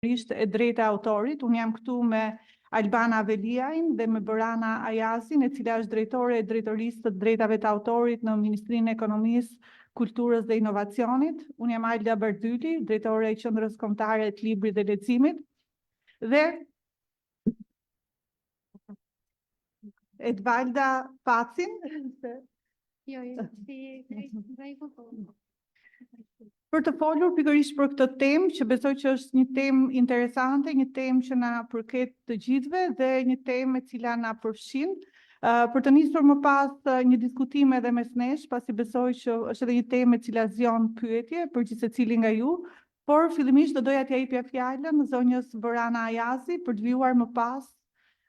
e drejta e autorit. Unë jam këtu me Albana Aveliajn dhe me Borana Ajazin, e cila është drejtore e drejtorisë të drejtave të autorit në Ministrinë e Ekonomisë, Kulturës dhe Inovacionit. Unë jam Alda Bardyli, drejtore e Qendrës Kombëtare të Librit dhe Leximit. Dhe Edvalda Pacin. Për të folur pikërisht për këtë temë, që besoj që është një temë interesante, një temë që na përket të gjithëve dhe një temë e cila na përfshin. Për të nisur më pas një diskutim edhe mes nesh, pasi besoj që është edhe një temë e cila zgjon pyetje për gjithë secili nga ju, por fillimisht do doja t'ja jepja fjalën zonjës Borana Ajazi për të vijuar më pas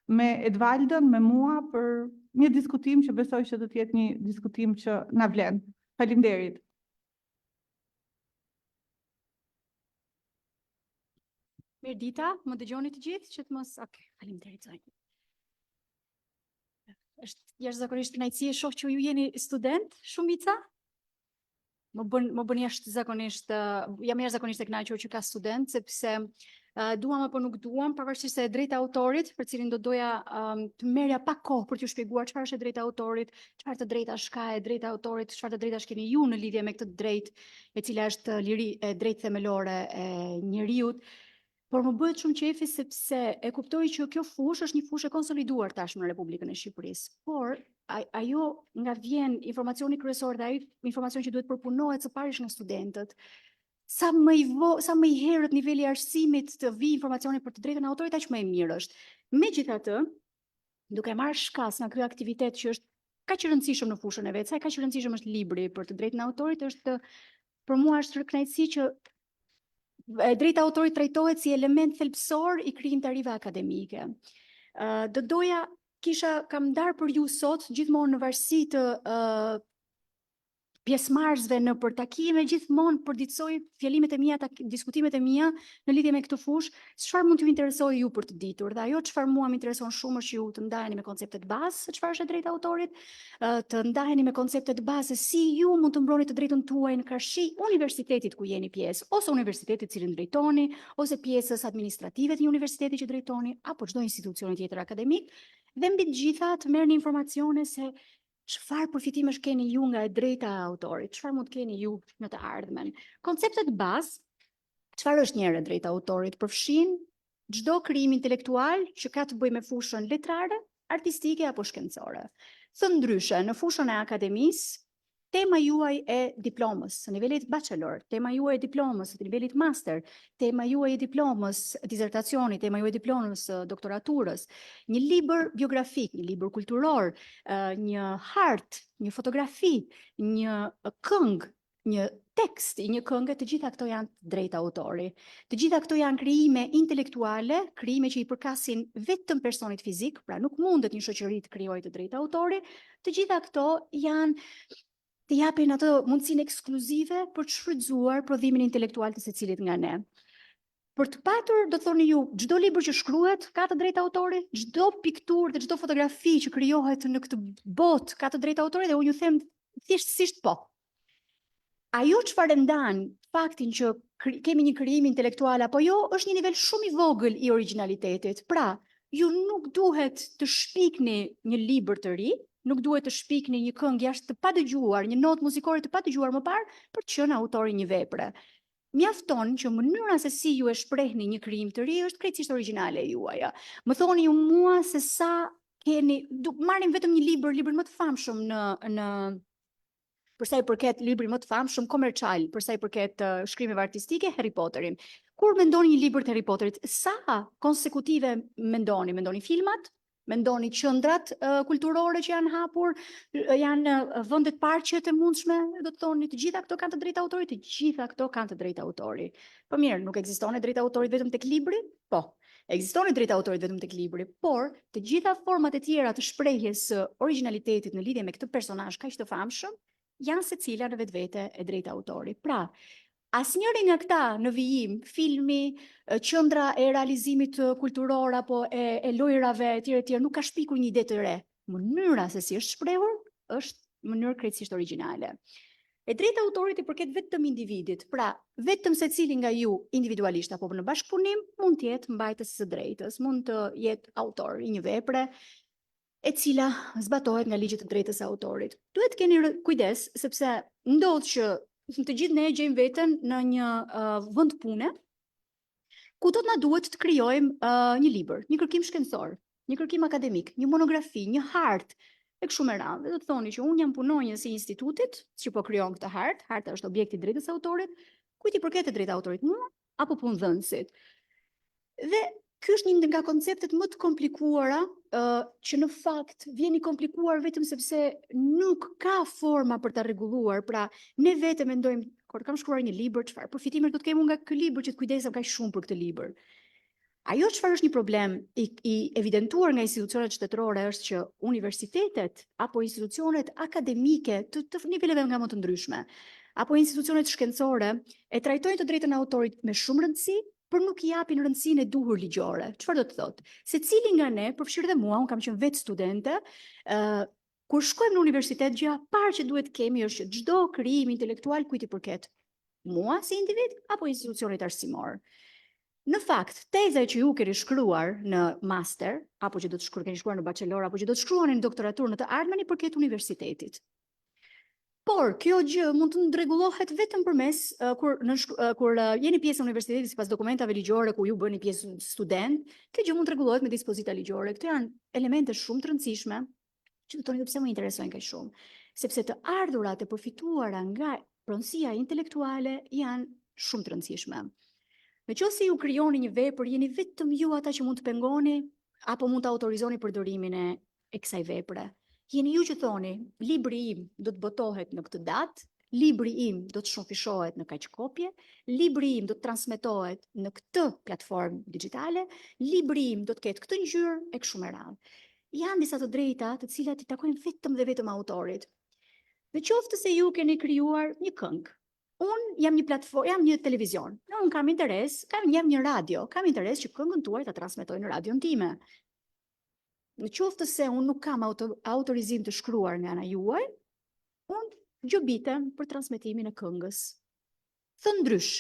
me Edvaldën, me mua për një diskutim që besoj që do të jetë një diskutim që na vlen. Faleminderit. Mirë dita, më dëgjoni të gjithë që të mos... Okej, faleminderit zonjë. Është jashtëzakonisht kënaqësi e shoh që ju jeni student, shumica. Më bën jashtëzakonisht, jam jashtëzakonisht e kënaqur që ka student, sepse duam apo nuk duam, pavarësisht se e drejta e autorit, për cilin do doja të merrja pak kohë për t'ju shpjeguar çfarë është e drejta e autorit, çfarë të drejtash ka e drejta e autorit, çfarë të drejtash keni ju në lidhje me këtë drejtë, e cila është drejtë themelore e njeriut. Por më bëhet shumë qefi sepse e kuptoj që kjo fushë është një fushë e konsoliduar tashmë në Republikën e Shqipërisë. Por ajo nga vjen informacioni kryesor dhe ai informacion që duhet përpunohet së parish nga studentët. Sa më i herët niveli i arsimit të vi informacioni për të drejtën e autorit, aq më e mirë është. Megjithatë, duke marrë shkas nga ky aktivitet që është kaq i rëndësishëm në fushën e vet, sa kaq i rëndësishëm është libri për të drejtën e autorit, është për mua është kënaqësi që drejta e autorit trajtohet si element thelbësor i krijimtarive akademike. Kam ndarë për ju sot gjithmonë në varësi të pjesëmarrësve në për takime, gjithmonë përditësoj fjalimet e mia, diskutimet e mia në lidhje me këtë fushë, çfarë mund t'ju interesojë ju për të ditur, dhe ajo çfarë mua më intereson shumë është që ju të ndaheni me konceptet bazë, çfarë është e drejta e autorit, të ndaheni me konceptet bazë si ju mund të mbroni të drejtën tuaj në karshi universitetit ku jeni pjesë, ose universitetit cilin drejtoni, ose pjesës administrative të një universiteti që drejtoni, apo çdo institucioni tjetër akademik, dhe mbi të gjitha të merrni informacione se çfarë përfitimesh keni ju nga e drejta e autorit, çfarë mund keni ju në të ardhmen. Konceptet bazë, çfarë është njëherë e drejta e autorit, përfshin çdo krijim intelektual që ka të bëjë me fushën letrare, artistike apo shkencore. Thëndryshe, në fushën e akademisë, tema juaj e diplomës së nivelit bachelor, tema juaj e diplomës së nivelit master, tema juaj e diplomës disertacioni, tema juaj e diplomës doktoraturës, një libër biografik, një libër kulturor, një hartë, një fotografi, një këngë, një tekst i një këngë, të gjitha këto janë drejta autori. Të gjitha këto janë krijime intelektuale, krijime që i përkasin vetëm personit fizik, pra nuk mundet një shoqëri të krijojë të drejta autori. Të gjitha këto janë të japin atë mundësinë ekskluzive për të shfrytzuar prodhimin intelektual të secilit nga ne. Për të patur, do thoni ju, çdo libër që shkruhet ka të drejtë autori, çdo pikturë dhe çdo fotografi që krijohet në këtë botë ka të drejtë autori, dhe unë ju them thjeshtësisht po. Ajo çfarë ndan faktin që kemi një krijim intelektual apo jo, është një nivel shumë i vogël i origjinalitetit. Pra, ju nuk duhet të shpikni një libër të ri, nuk duhet të shpikni një këngë jashtë të padëgjuar, një notë muzikore të padëgjuar më parë për të qenë autori një vepre. Mjafton që mënyra se si ju e shprehni një krijim të ri është krejtësisht origjinale e juaja. Më thoni ju mua se sa keni, marrim vetëm një librin më të famshëm në për sa i përket librit më të famshëm komercial, për sa i përket shkrimeve artistike, Harry Potterin. Kur mendoni një libër të Harry Potterit, sa konsekutive mendoni? Mendoni filmat? Mendoni qendrat kulturore që janë hapur, janë vendet parqet e mundshme, do të thoni të gjitha këto kanë të drejtë autorit, të gjitha këto kanë të drejtë autorit. Po mirë, nuk ekziston e drejtë autorit vetëm tek libri? Po. Ekziston e drejtë autorit vetëm tek libri, por të gjitha format e tjera të shprehjes së origjinalitetit në lidhje me këtë personazh kaq të famshëm janë secila në vetvete e drejtë autorit. Pra, asnjëri nga këta në vijim, filmi, qendra e realizimit kulturor apo e lojrave etj nuk ka shpikur një ide të re. Mënyra se si është shprehur është mënyrë krejtësisht origjinale. E drejta autorit I përket vetëm individit, pra vetëm secili nga ju individualisht apo në bashkëpunim mund të jetë mbajtës së drejtës, mund të jetë autor I një vepre e cila zbatohet nga ligjet të drejtës së autorit. Duhet keni kujdes sepse ndodh që të gjithë ne gjejmë veten në një vend pune ku do të na duhet të krijojmë një libër, një kërkim shkencor, një kërkim akademik, një monografi, një hartë e kështu me radhë. Dhe do të thoni që unë jam punonjës I institutit që po krijon këtë hartë, harta është objekti I drejtës së autorit, kujt I përket e drejta autorit, mua apo punëdhënësit. Dhe ky është një nga konceptet më të komplikuara që në fakt vjen I komplikuar vetëm sepse nuk ka forma për ta rregulluar. Pra ne vetë mendojmë, kur kam shkruar një libër, çfarë përfitime do të kem unë nga ky libër që të kujdesem kaq shumë për këtë libër. Ajo çfarë është një problem I evidentuar nga institucionet shtetërore është që universitetet apo institucionet akademike të niveleve nga më të ndryshme, apo institucionet shkencore e trajtojnë të drejtën e autorit me shumë rëndësi, por nuk I japin rëndësinë e duhur ligjore. Çfarë do të thotë? Secili nga ne, përfshirë dhe mua, unë kam qenë vetë studente, kur shkojmë në universitet, gjëja e parë që duhet kemi është që çdo krijim intelektual kujt I përket? Mua si individ apo institucionit arsimor? Në fakt, teza që ju keni shkruar në master, apo që do të keni shkruar në bachelor, apo që do të shkruani në doktoraturë në të ardhmen I përket universitetit. Por kjo gjë mund të rregullohet vetëm përmes kur jeni pjesë e universitetit sipas dokumentave ligjore ku ju bëni pjesë student, kjo gjë mund të rregullohet me dispozita ligjore. Këto janë elemente shumë të rëndësishme që do të thoni pse më interesojnë kaq shumë, sepse të ardhurat e përfituara nga pronësia intelektuale janë shumë të rëndësishme. Nëse ju krijoni një vepër, jeni vetëm ju ata që mund të pengoni apo mund të autorizoni përdorimin e kësaj vepre. Jeni ju që thoni, libri im do të botohet në këtë datë, libri im do të shofishohet në kaq kopje, libri im do të transmetohet në këtë platformë digjitale, libri im do të ketë këtë ngjyrë e kështu me radhë. Janë disa të drejta të cilat I takojnë vetëm dhe vetëm autorit. Në qoftë se ju keni krijuar një këngë, unë jam një platformë, jam një televizion. Unë kam interes, jam një radio, kam interes që këngën tuaj ta transmetoj në radion time. Në qoftë se unë nuk kam autorizim të shkruar nga ana juaj, unë gjobitem për transmetimin e këngës. Thënë ndrysh,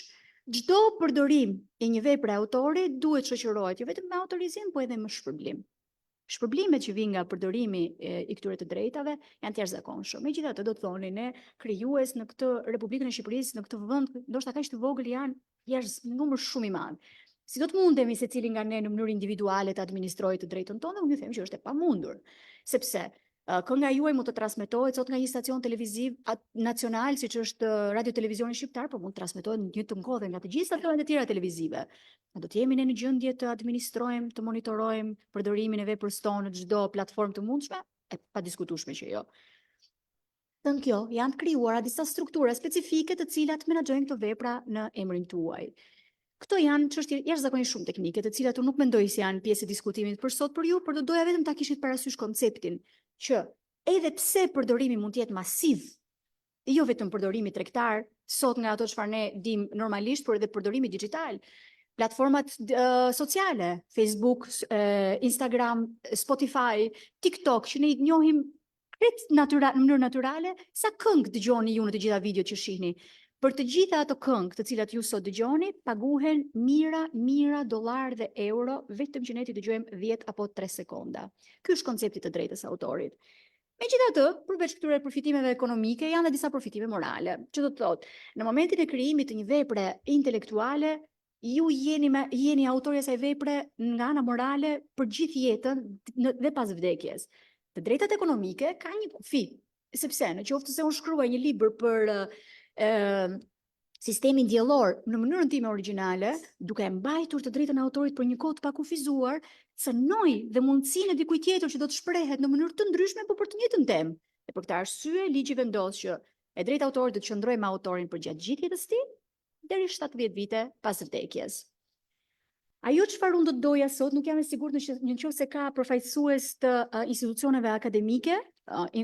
çdo përdorim e një vepre autori duhet shoqërohet jo vetëm me autorizim, po edhe me shpërblim. Shpërblimet që vijnë nga përdorimi I këtyre të drejtave janë të jashtëzakonshëm. Megjithatë do të thoni ne krijues në këtë Republikën e Shqipërisë, në këtë vend, ndoshta kaq të vogël janë jashtë numër shumë I madh. Si do të mundemi secili nga ne në mënyrë individuale të administrojë të drejtën tonë, unë ju them që është e pamundur, sepse kënga juaj mund të transmetohet sot nga një stacion televiziv nacional, siç është Radio Televizioni Shqiptar, por mund të transmetohet në një të kohë nga të gjithë stacionet e tjera televizive. Do të jemi ne në gjendje të administrojmë, të monitorojmë përdorimin e veprës tonë në çdo platformë të mundshme? E padiskutueshme që jo. Thënë kjo, janë të krijuara disa struktura specifike të cilat menaxhojnë këto vepra në emrin tuaj. Këto janë çështje jashtëzakonisht shumë teknike, të cilat unë nuk mendoj se janë pjesë e diskutimit për sot për ju, por do doja vetëm ta kishit parasysh konceptin që edhe pse përdorimi mund të jetë masiv, jo vetëm përdorimi tregtar, sot nga ato çfarë ne dim normalisht, por edhe përdorimi digjital, platformat sociale, Facebook, Instagram, Spotify, TikTok, që ne I njohim në mënyrë natyrale, sa këngë dëgjoni ju në të gjitha videot që shihni. Për të gjitha ato këngë të cilat ju sot dëgjoni, paguhen mira dollar dhe euro vetëm që ne t'i dëgjojmë 10 apo 3 sekonda. Ky është koncepti të drejtës autorit. Megjithatë, përveç këtyre përfitimeve ekonomike, janë edhe disa përfitime morale. Që do të thotë, në momentin e krijimit të një vepre intelektuale, ju jeni autori I asaj vepre nga ana morale për gjithë jetën dhe pas vdekjes. Të drejtat ekonomike kanë një kufi, sepse në qoftë se unë shkruaj një libër për sistemin diellor në mënyrën time origjinale, duke mbajtur të drejtën e autorit për një kohë të pakufizuar, cënoj dhe mundësinë e dikujt tjetër që do të shprehet në mënyrë të ndryshme, por për të njëjtën temë. Dhe për këtë arsye, ligji vendos që e drejta e autorit do të qëndrojë me autorin për gjatë gjithë jetës së tij, deri 70 vite pas vdekjes. Ajo çfarë unë do të doja sot, nuk jam e sigurt nëse ka përfaqësues të institucioneve akademike,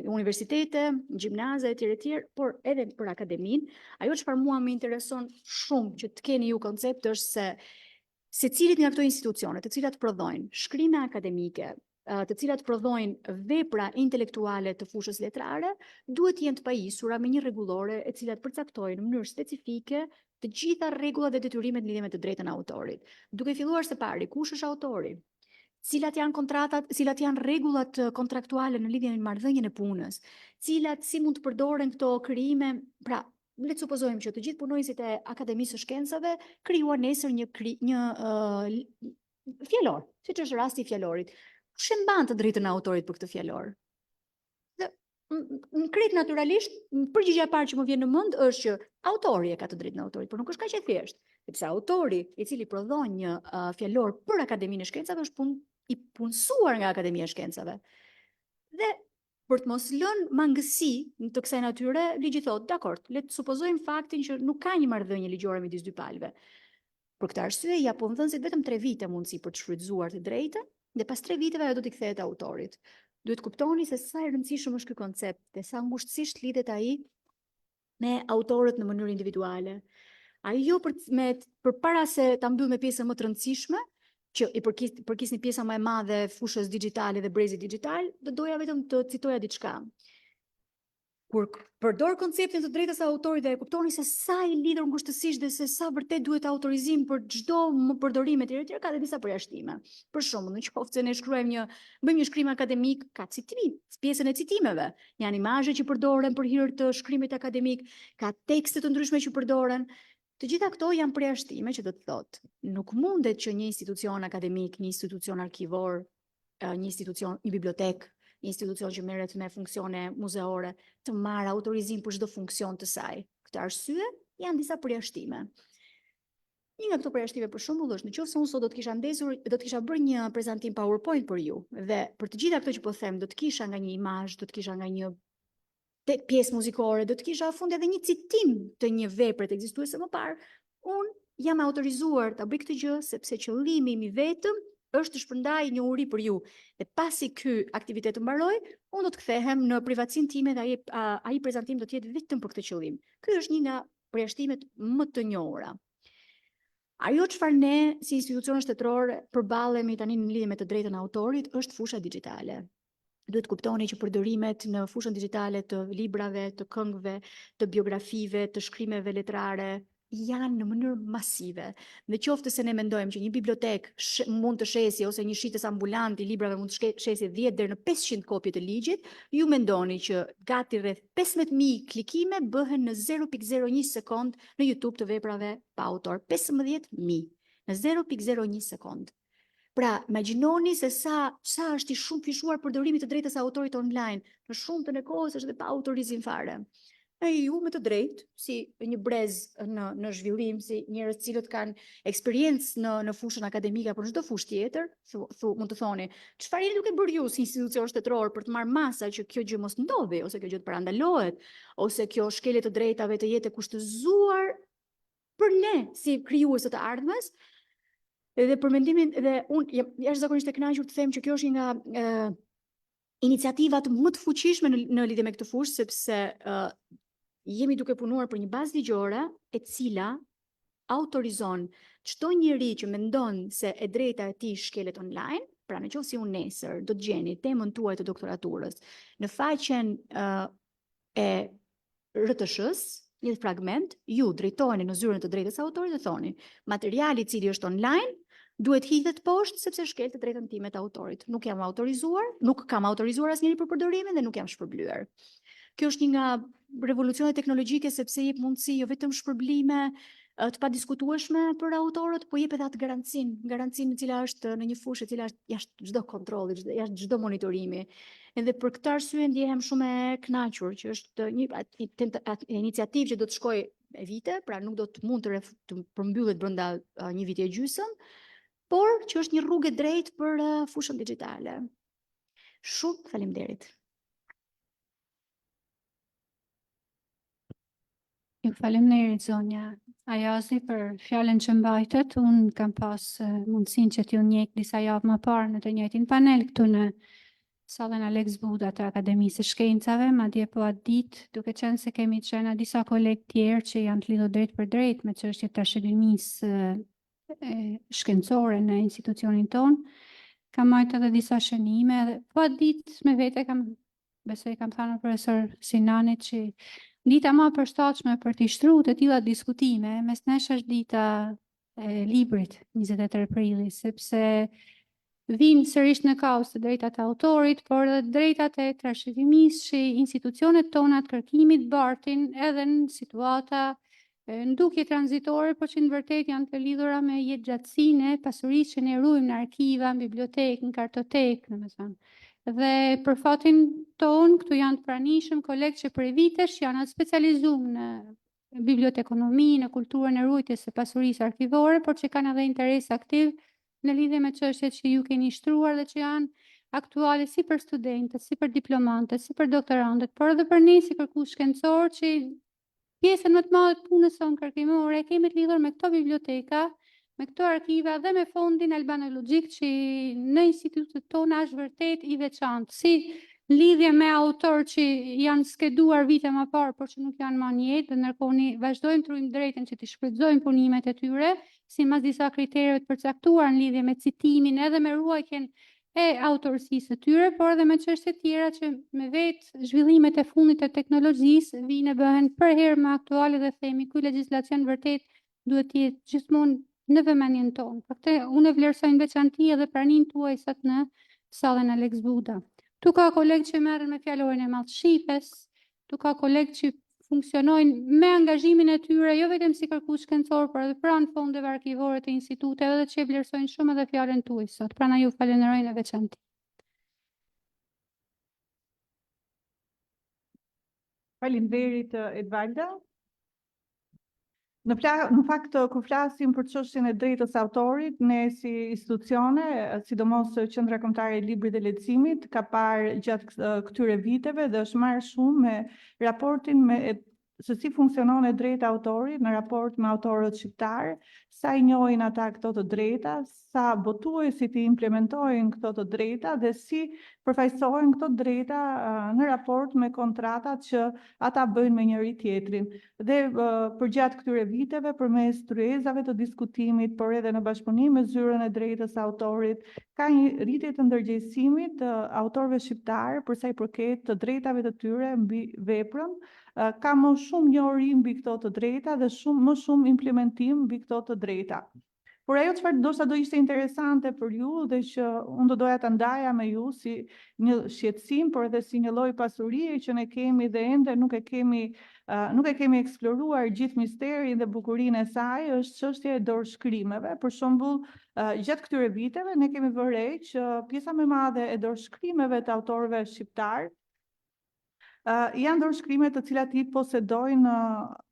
universitete, gjimnaze etj, por edhe për akademin, ajo çfarë mua më intereson shumë që të keni ju koncept është se secilit nga këto institucione, të cilat prodhojnë shkrime akademike, të cilat prodhojnë vepra intelektuale të fushës letrare, duhet jenë të pajisura me një rregullore e cilat përcaktojnë në mënyrë specifike të gjitha rregullat dhe detyrimet në lidhje me të drejtën e autorit. Duke filluar së pari, kush është autori? Cilat janë kontratat, cilat janë rregullat kontraktuale në lidhje me marrëdhënien e punës, si mund të përdoren këto krijime, pra le të supozojmë që të gjithë punonjësit e Akademisë së Shkencave krijuan nesër një fjalor, siç është rasti i fjalorit. Kush e mban të drejtën e autorit për këtë fjalor? Në krejt naturalisht, përgjigjja e parë që më vjen në mend është që autori e ka të drejtën e autorit, por nuk është kaq e thjeshtë, sepse autori i cili prodhon një fjalor për Akademinë e Shkencave është i punësuar nga Akademia e Shkencave. Dhe për të mos lënë mangësi të kësaj natyre, ligji thotë, dakord, le të supozojmë faktin që nuk ka një marrëdhënie ligjore midis dy palëve. Për këtë arsye, japon dhënësit vetëm 3 vite mundësi për të shfrytzuar të drejtën, dhe pas 3 viteve ajo do t'i kthehet autorit. Duhet kuptoni se sa i rëndësishëm është ky koncept dhe sa ngushtësisht lidhet ai me autorët në mënyrë individuale. Ajo përpara se ta mbyll me pjesën më të rëndësishme, që i përkisni pjesa më e madhe fushës digjitale dhe brezit digital, do doja vetëm të citoja diçka. Kur përdor konceptin të drejtës së autorit dhe e kuptoni se sa i lidhur ngushtësisht dhe se sa vërtet duhet autorizim për çdo përdorim e tjerë, ka dhe disa përjashtime. Për shembull, nëse ne bëjmë një shkrim akademik, ka citim, pjesën e citimeve, janë imazhe që përdoren për hir të shkrimit akademik, ka tekste të ndryshme që përdoren. Të gjitha këto janë përjashtime që do të thotë, nuk mundet që një institucion akademik, një institucion arkivor, një bibliotek, një institucion që merret me funksione muzeore, të marrë autorizim për çdo funksion të saj. Këtë arsye janë disa përjashtime. Një nga këto përjashtime për shembull është, nëse unë sot do të kisha bërë një prezantim PowerPoint për ju, dhe për të gjitha këto që po them, do të kisha nga një imazh, do të kisha nga një pjesë muzikore, do të kisha afund edhe një citim të një vepre të ekzistuese më parë, unë jam autorizuar ta bëj këtë gjë sepse qëllimi im i vetëm është të shpërndaj një uri për ju. Dhe pasi ky aktivitet të mbaroj, unë do të kthehem në privatësinë time dhe ai prezantim do të jetë vetëm për këtë qëllim. Ky është një nga përjashtimet më të njohura. Ajo çfarë ne si institucion shtetëror përballemi tani në lidhje me të drejtën e autorit është fusha digjitale. Duhet kuptoni që përdorimet në fushën digjitale të librave, të këngëve, të biografive, të shkrimeve letrare janë në mënyrë masive. Në qoftë se ne mendojmë që një bibliotek mund të shesi ose një shitës ambulant i librave mund të shesi 10 deri në 500 kopje të ligjit, ju mendoni që gati rreth 15.000 klikime bëhen në 0.01 sekond në YouTube të veprave pa autor. 15.000 në 0.01 sekond. Pra, imagjinoni se sa është i shumë fishuar përdorimi të drejtës së autorit online, në shumtën e kohës është dhe pa autorizim fare. E ju me të drejtë, si një brez në zhvillim, si njerëz cilët kanë eksperiencë në fushën akademike apo në çdo fushë tjetër, mund të thoni, çfarë jeni duke bërë ju si institucion shtetëror për të marrë masa që kjo gjë mos ndodhi, ose kjo gjë të parandalohet, ose kjo shkelje të drejtave të jetë e kushtëzuar për ne si krijues të ardhmes. Dhe për mendimin, dhe unë jam jashtëzakonisht e kënaqur të them që kjo është një nga iniciativat më të fuqishme në lidhje me këtë fushë, sepse jemi duke punuar për një bazë ligjore e cila autorizon çdo njeri që mendon se e drejta e tij shkelet online, pra në qoftë si unë nesër do të gjeni temën tuaj të doktoraturës në faqen e RTS-s, një fragment, ju drejtoheni në zyrën të drejtës autorit dhe thoni, materiali i cili është online duhet hidhet poshtë sepse shkel të drejtën time të autorit. Nuk kam autorizuar asnjëri për përdorimin dhe nuk jam shpërblyer. Kjo është një nga revolucionet teknologjike sepse jep mundësi jo vetëm shpërblime të padiskutueshme për autorët, po jep edhe atë garancinë e cila është në një fushë e cila është jashtë çdo kontrolli, jashtë çdo monitorimi. Edhe për këtë arsye ndihem shumë e kënaqur që është një iniciativë që do të shkojë e vite, pra nuk do të mund të përmbyllet brenda një viti e gjysmë, por që është një rrugë e drejtë për fushën digjitale. Shumë faleminderit. Ju faleminderit zonja Ajazi për fjalën që mbajtët. Unë kam pas mundësinë që t'ju njeh disa javë më parë në të njëjtin panel këtu në sallën Alex Buda të Akademisë së Shkencave, madje po atë ditë, duke qenë se kemi qenë disa kolegë tjerë që janë të lidhur drejt për drejt me çështjet të trashëgimisë shkencore në institucionin tonë, kam marrë edhe disa shënime, dhe po ditë me vete besoj kam thënë profesor Sinanit që dita më e përshtatshme për të shtruar të tilla diskutime mes nesh është dita e librit 23 prilli, sepse vinë sërish në kaos të drejtat e autorit, por edhe drejtat e trashëgimisë që institucionet tona të kërkimit bartin edhe në situata ndukje tranzitore, por që në vërtet janë të lidhura me jetëgjatësinë e pasurisë që ne ruajmë në arkiva, në bibliotekë, në kartotekë, domethënë. Dhe për fatin ton, këtu janë të pranishëm kolegë që për vitesh janë specializuar në bibliotekonomi, në kulturën e ruajtjes së pasurisë arkivore, por që kanë edhe interes aktiv në lidhje me çështjet që ju keni shtruar dhe që janë aktuale si për studentët, si për diplomantët, si për doktorantët, por edhe për ne si kërkues shkencor që pjesën më të madhe të punës sonë kërkimore kemi të lidhur me këto biblioteka, me këto arkiva dhe me fondin albanologjik që në institutet tona është vërtet i veçantë. Si lidhje me autor që janë skeduar vite më parë, por që nuk janë më në jetë, dhe ndërkohë ne vazhdojmë të ruajmë drejtën që të shfrytëzojmë punimet e tyre, sipas disa kritereve të përcaktuar në lidhje me citimin edhe me ruajtjen e autorësisë së tyre, por edhe me çështje tjera që me vetë zhvillimet e fundit të teknologjisë vinë e bëhen për herë më aktuale dhe themi ky legjislacion vërtet duhet të jetë gjithmonë në vëmendjen tonë. Për këtë unë vlerësoj në veçantë edhe praninë tuaj sot në sallën Alex Buda. Tu ka kolegë që merren me fjalorin e madh shqipes, tu ka kolegë që funksionojnë me angazhimin e tyre, jo vetëm si kërkues shkencor, por edhe pranë fondeve arkivore të instituteve dhe që e vlerësojnë shumë edhe fjalën tuaj sot. Prandaj ju falenderoj në veçantë. Faleminderit Edvalda. Në fakt, kur flasim për çështjen e drejtës autorit, ne si institucione, sidomos Qendra Kombëtare e Librit dhe Leximit, ka parë gjatë këtyre viteve dhe është marrë shumë me raportin se si funksionon e drejta autorit në raport me autorët shqiptar, sa i njohin ata këto të drejta, sa botuesit i implementojnë këto të drejta dhe si përfaqësohen këto drejta në raport me kontratat që ata bëjnë me njëri tjetrin. Dhe përgjatë këtyre viteve, përmes tryezave të diskutimit, por edhe në bashkëpunim me zyrën e drejtës autorit, ka një rritje të ndërgjegjësimit të autorëve shqiptar për sa i përket të drejtave të tyre mbi veprën, ka më shumë njohuri mbi këto të drejta dhe më shumë implementim mbi këto të drejta. Por ajo çfarë ndoshta do ishte interesante për ju dhe që unë do doja ta ndaja me ju si një shqetësim, por edhe si një lloj pasurie që ne kemi dhe ende nuk e kemi eksploruar gjithë misterin dhe bukurinë e saj, është çështja e dorëshkrimeve. Për shembull, gjatë këtyre viteve ne kemi vënë re që pjesa më e madhe e dorëshkrimeve të autorëve shqiptar janë dorëshkrime të cilat i posedojnë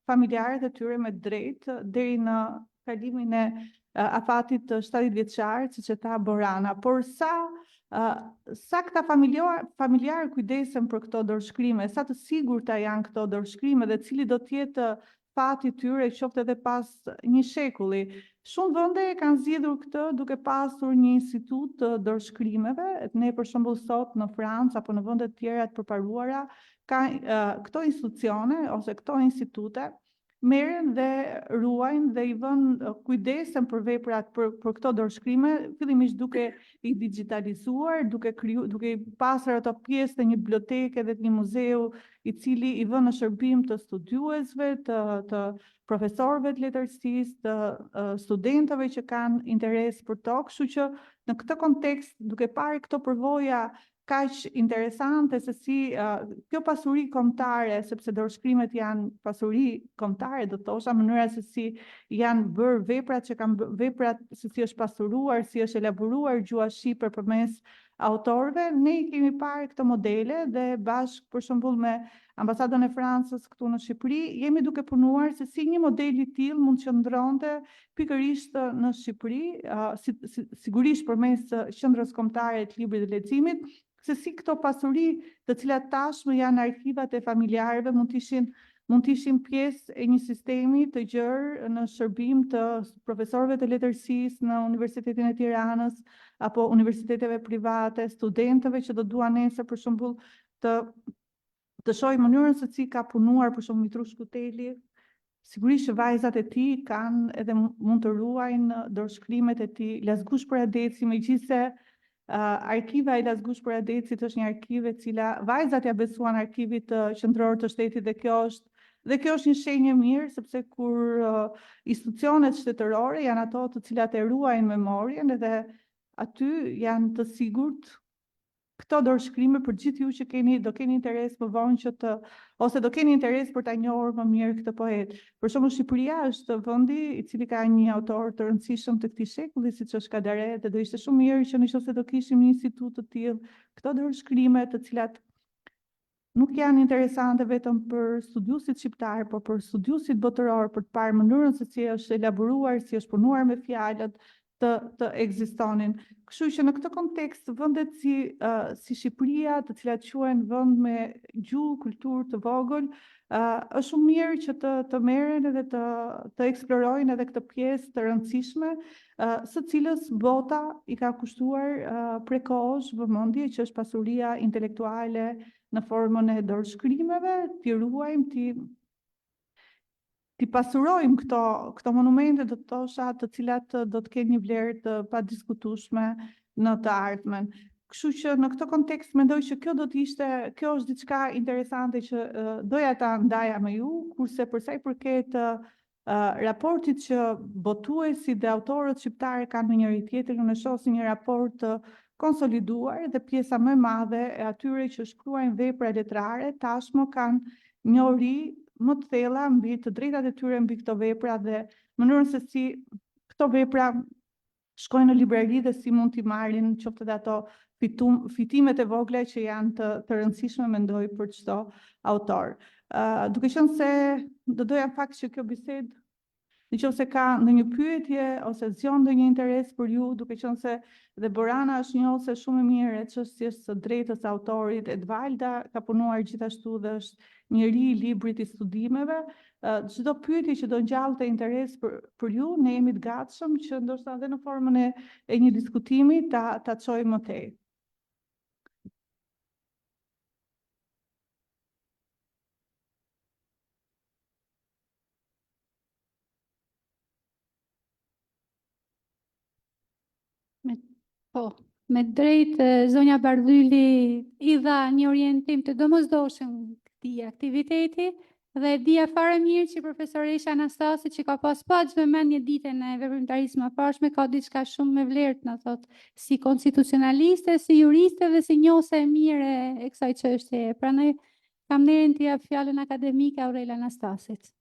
familjarët e tyre me drejtë deri në kalimin e afatit të 70 vjeçar, siç e tha Borana. Por sa këta familjarë kujdesen për këto dorëshkrime, sa të sigurta janë këto dorëshkrime dhe cili do të jetë fati tyre qoftë edhe pas një shekulli. Shumë vende kanë zgjedhur këtë duke pasur një institut të dorëshkrimeve. Ne për shembull sot në Francë apo në vende të tjera të përparuara këto institucione ose këto institute merren dhe ruajnë dhe i vënë kujdesen për veprat për këto dorëshkrime, fillimisht duke i digitalizuar, duke i pasur ato pjesë të një biblioteke dhe të një muzeu i cili i vën në shërbim të studiuesve, të profesorëve të letërsisë, të studentëve që kanë interes për to, kështu që në këtë kontekst, duke parë këto përvoja kaq interesante se si kjo pasuri kombëtare, sepse dorëshkrimet janë pasuri kombëtare, do thosha, mënyra se si janë bërë veprat që kanë veprat se si është pasuruar, si është elaboruar gjuha shqipe përmes autorëve, ne i kemi parë këto modele dhe bashkë për shembull me Ambasadën e Francës këtu në Shqipëri, jemi duke punuar se si një model i tillë mund të qëndronte pikërisht në Shqipëri, sigurisht përmes Qendrës Kombëtare të Librit dhe Leximit, se si këto pasuri të cilat tashmë janë arkivat e familjarëve mund të ishin pjesë e një sistemi të gjerë në shërbim të profesorëve të letërsisë në Universitetin e Tiranës apo universiteteve private, studentëve që do duan nesër për shembull të shohin mënyrën se si ka punuar për shembull Mitrush Kuteli. Sigurisht që vajzat e tij kanë edhe mund të ruajnë dorëshkrimet e tij. Lazgush Poradeci, megjithëse Arkiva e Lazgush për Adecit është një arkive cila vajzat ja besuan arkivit qendror të shtetit dhe kjo është një shenjë mirë, sepse kur institucionet shtetërore janë ato të cilat e ruajnë memorien dhe aty janë të sigurt këto dorëshkrime për gjithë ju që do keni interes më vonë ose do keni interes për ta njohur më mirë këtë poet. Për shembull, Shqipëria është vendi i cili ka një autor të rëndësishëm të këtij shekulli, siç është Kadare, dhe do ishte shumë mirë që nëse do kishim një institut të tillë, këto dorëshkrime të cilat nuk janë interesante vetëm për studiusit shqiptar, por për studiusit botëror, për të parë mënyrën se si është elaboruar, si është punuar me fjalët, të ekzistonin. Kështu që në këtë kontekst, vendet si Shqipëria, të cilat quhen vend me gjuhë, kulturë të vogël, është shumë mirë që të merren edhe të eksplorojnë edhe këtë pjesë të rëndësishme, së cilës bota i ka kushtuar prekosh vëmendje, që është pasuria intelektuale në formën e dorëshkrimeve, t'i ruajmë, t'i pasurojmë këto monumente, do të thosha, të cilat do të kenë një vlerë të padiskutueshme në të ardhmen. Kështu që në këtë kontekst mendoj që kjo është diçka interesante që doja ta ndaja me ju, kurse për sa i përket raportit që botuesit dhe autorët shqiptarë kanë me njëri tjetrin, unë shoh si një raport të konsoliduar dhe pjesa më e madhe e atyre që shkruajnë vepra letrare tashmë kanë njohuri më të thella mbi të drejtat e tyre mbi këto vepra dhe mënyrën se si këto vepra shkojnë në librari dhe si mund t'i marrin qoftë edhe ato fitimet e vogla që janë të rëndësishme mendoj për çdo autor. Duke qenë se do doja në fakt që kjo bisedë, nëse ka ndonjë pyetje ose zgjon ndonjë interes për ju, duke qenë se dhe Borana është njohëse shumë e mirë e çështjes së drejtës së autorit, Edvalda ka punuar gjithashtu dhe është njëri i librit i studimeve, çdo pyetje që do ngjallte interes për ju, ne jemi të gatshëm që ndoshta edhe në formën e një diskutimi ta çojmë më tej. Me drejtë, zonja Bardhyli i dha një orientim të domosdoshëm këtij aktiviteti dhe dia fare mirë që profesoresha Anastasi që ka pas pa çdo mendje ditën e veprimtarisë më parshme ka diçka shumë me vlerë të na thotë si konstitucionaliste, si juriste dhe si njohëse e mirë e kësaj çështje. Prandaj kam nderin t'i jap fjalën akademike Aurel Anastasit.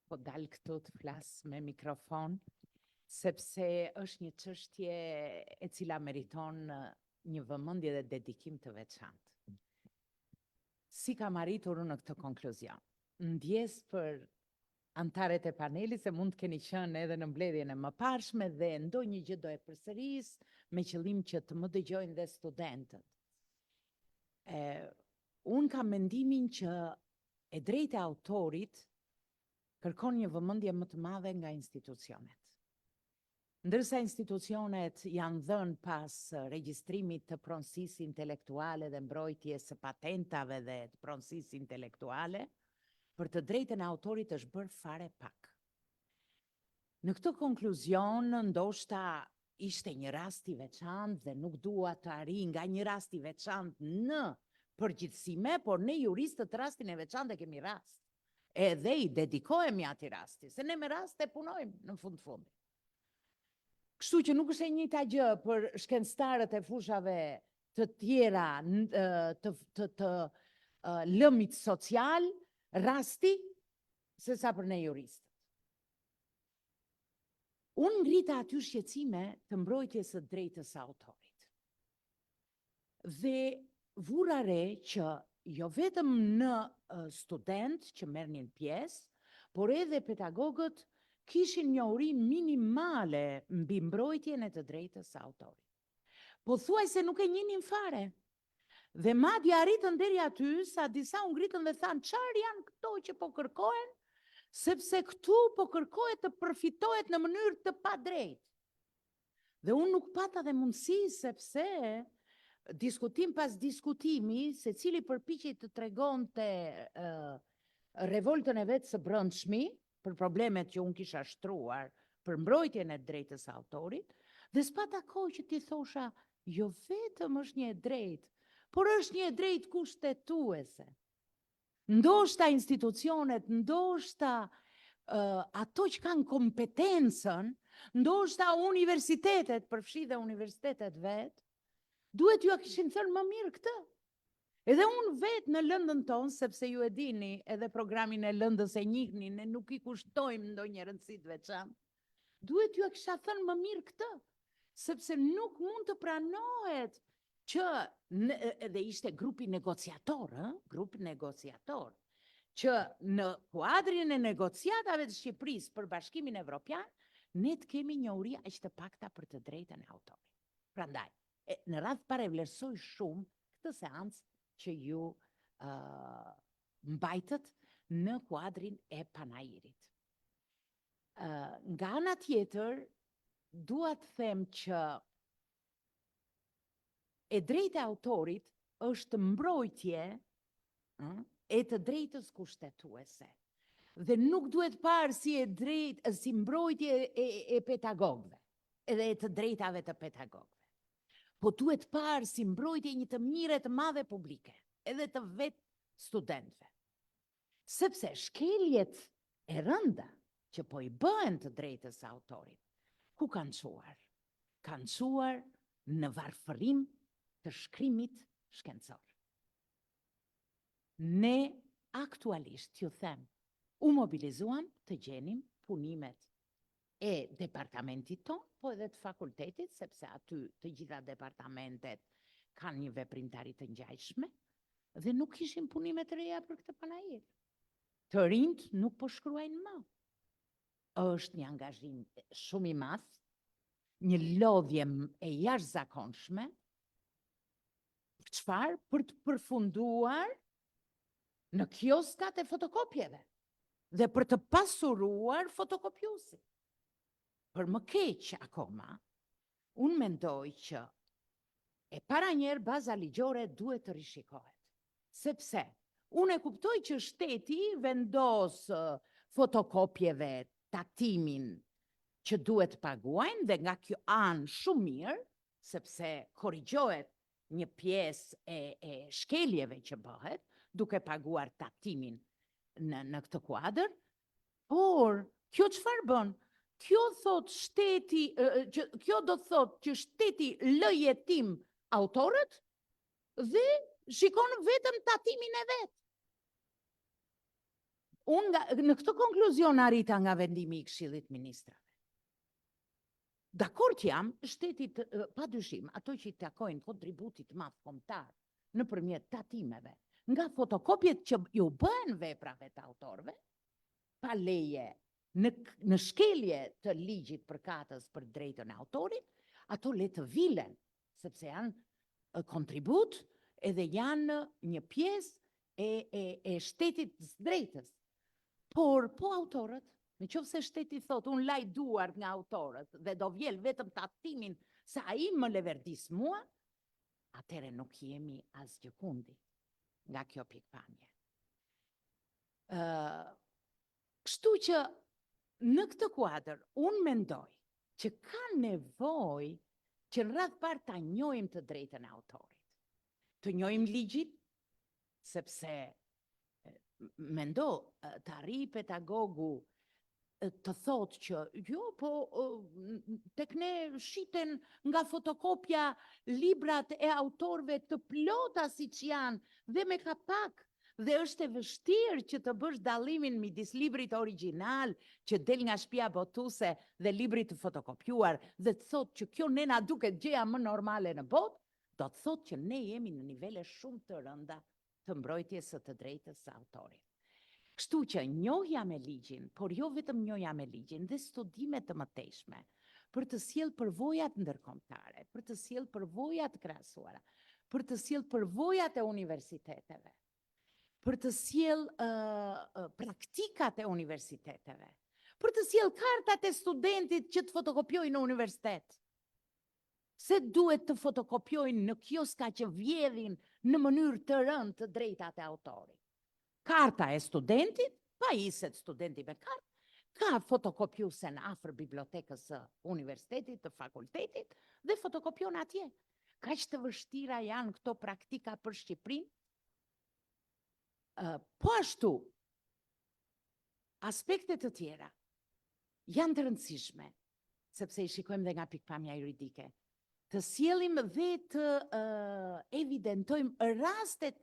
Po dal këtu të flas me mikrofon, sepse është një çështje e cila meriton një vëmendje dhe dedikim të veçantë. Si kam arritur në këtë konkluzion? Ndjes për antarët e panelit se mund të keni qenë edhe në mbledhjen e mëparshme dhe ndonjë gjë do e përsëris me qëllim që të më dëgjojnë dhe studentët. Unë kam mendimin që e drejta e autorit kërkon një vëmendje më të madhe nga institucionet. Ndërsa institucionet janë dhënë pas regjistrimit të pronësisë intelektuale dhe mbrojtjes së patentave dhe të pronësisë intelektuale, për të drejtën e autorit është bërë fare pak. Në këtë konkluzion, ndoshta ishte një rast i veçantë dhe nuk dua të arri nga një rast i veçantë në përgjithësime, por ne juristët rastin e veçantë e kemi rast. Edhe i dedikohemi atij rasti, se ne me rast e punojmë në fund. Kështu që nuk është e njëjta gjë për shkencëtarët e fushave të tjera të lëmit social, rasti, se sa për ne juristët. Unë ngrita aty shqetësime të mbrojtjes së drejtës së autorit. Dhe vura re që jo vetëm në student që merrnin pjesë, por edhe pedagogët kishin njohuri minimale mbi mbrojtjen e të drejtës së autorit. Po thuajse nuk e njihnin fare. Dhe madje arritën deri aty sa disa u ngritën dhe thanë çfarë janë këto që po kërkohen, sepse këtu po kërkohet të përfitohet në mënyrë të padrejtë. Dhe unë nuk pata dhe mundësi sepse diskutim pas diskutimi, se cili përpiqej të tregonte revoltën e vetë së brendshmi, për problemet që unë kisha shtruar për mbrojtjen e drejtës së autorit, dhe s'pata kohë që ti thosha, jo vetëm është një e drejtë, por është një e drejtë kushtetuese. Ndoshta institucionet, ndoshta ato që kanë kompetencën, ndoshta universitetet, përfshi dhe universitetet vetë, duhet ju a kishin thënë më mirë këtë. Edhe unë vetë në lëndën tonë, sepse ju e dini edhe programin e lëndës e njihni, ne nuk i kushtojmë ndonjë rëndësi të veçantë, duhet ju a kisha thënë më mirë këtë, sepse nuk mund të pranohet që, edhe ishte grupi negociator, grupi negociator, që në kuadrin e negociatave të Shqipërisë për Bashkimin Evropian, ne të kemi njohuri aq të pakta për të drejtën e autorit. Prandaj, në radhë parevlerësoj shumë këtë seancë që ju mbajtët në kuadrin e panairit. Nga ana tjetër, dua të them që e drejta e autorit është mbrojtje e të drejtës kushtetuese. Dhe nuk duhet parë si mbrojtje e pedagogëve, edhe e të drejtave të pedagogëve. Po duhet parë si mbrojtje një të mire të madhe publike, edhe të vetë studentëve. Sepse shkeljet e rënda që po i bëhen të drejtës së autorit, ku kanë çuar? Kanë çuar në varfërim të shkrimit shkencor. Ne aktualisht, ju them, u mobilizuam të gjenim punimet e departamentit ton, po edhe të fakultetit, sepse aty të gjitha departamentet kanë një veprimtari të ngjajshme, dhe nuk kishin punime të reja për këtë panajir. Të rinjt nuk po shkruajnë më. Është një angazhim shumë i madh, një lodhje e jashtëzakonshme, çfarë? Për të përfunduar në kioskat e fotokopjeve dhe për të pasuruar fotokopjuesin. Për më keq akoma, unë mendoj që e para njerë baza ligjore duhet të rishikohet. Sepse unë e kuptoj që shteti vendos fotokopjeve tatimin që duhet paguajnë, dhe nga kjo anë shumë mirë, sepse korrigjohet një pjesë e shkeljeve që bëhet, duke paguar tatimin në këtë kuadër, por kjo çfarë bën? Kjo thot shteti, kjo do të thot që shteti lë jetim autorët dhe shikon vetëm tatimin e vet. Unë në këtë konkluzion arrita nga vendimi i Këshillit Ministrave. Dakord jam, shtetit padyshim ato që i takojnë kontributit madh kombëtar nëpërmjet tatimeve, nga fotokopjet që ju bëhen veprave të autorëve, pa leje në shkelje të ligjit përkatës për drejtën e autorit, ato le të vilen, sepse janë kontribut edhe janë një pjesë e shtetit drejtës. Por po autorët, në qoftë se shteti thot, unë laj duart nga autorët dhe do vjel vetëm tatimin sa ai më leverdis mua, atëre nuk jemi asgjë kundi nga kjo pikpamje. Kështu që në këtë kuadër, unë mendoj që ka nevojë që në radhë parë ta njohim të drejtën e autorit. Të njohim ligjin, sepse mendo të arri pedagogu të thotë që jo, po tek ne shiten nga fotokopja librat e autorëve të plota siç janë dhe me kapak. Dhe është e vështirë që të bësh dallimin midis librit origjinal që del nga shtëpia botuese dhe librit të fotokopjuar, dhe të thotë që kjo ne na duket gjëja më normale në botë, do të thotë që ne jemi në nivele shumë të rënda të mbrojtjes së të drejtës së autorit. Kështu që njohja me ligjin, por jo vetëm njohja me ligjin, dhe studimet të mëtejshme për të sjellë përvojat ndërkombëtare, për të sjellë përvojat krahasuara, për të sjellë përvojat e universiteteve, për të sjellë praktikat e universiteteve, për të sjellë kartat e studentit që të fotokopjojnë në universitet. Se duhet të fotokopjojnë në kioska që vjedhin në mënyrë të rëndë të drejtat e autorit. Karta e studentit, pajiset studenti me kartë, ka fotokopjuesen afër bibliotekës së universitetit, të fakultetit, dhe fotokopjon atje. Kaq të vështira janë këto praktika për Shqipërinë. Po ashtu, aspektet të tjera janë të rëndësishme, sepse i shikojmë dhe nga pikpamja juridike. Të sjellim dhe të evidentojmë rastet